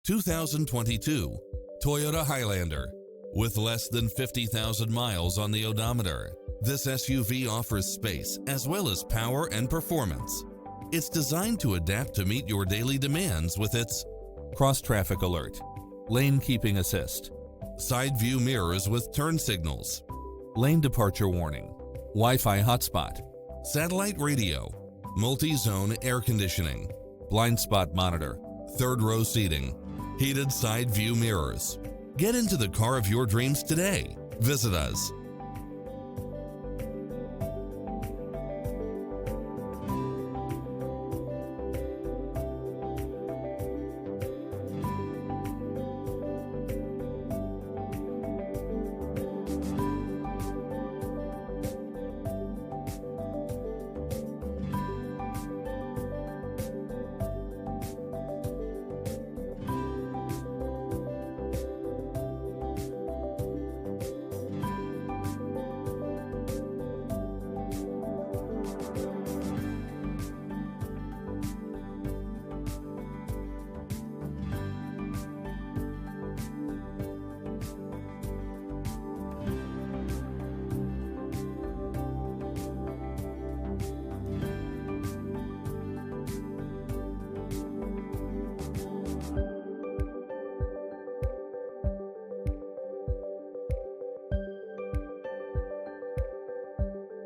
2022 Toyota Highlander. With less than 50,000 miles on the odometer, this SUV offers space as well as power and performance. It's designed to adapt to meet your daily demands with its cross-traffic alert, lane keeping assist, side view mirrors with turn signals, lane departure warning, Wi-Fi hotspot, satellite radio, multi-zone air conditioning, blind spot monitor, third row seating, heated side view mirrors. Get into the car of your dreams today. Visit us.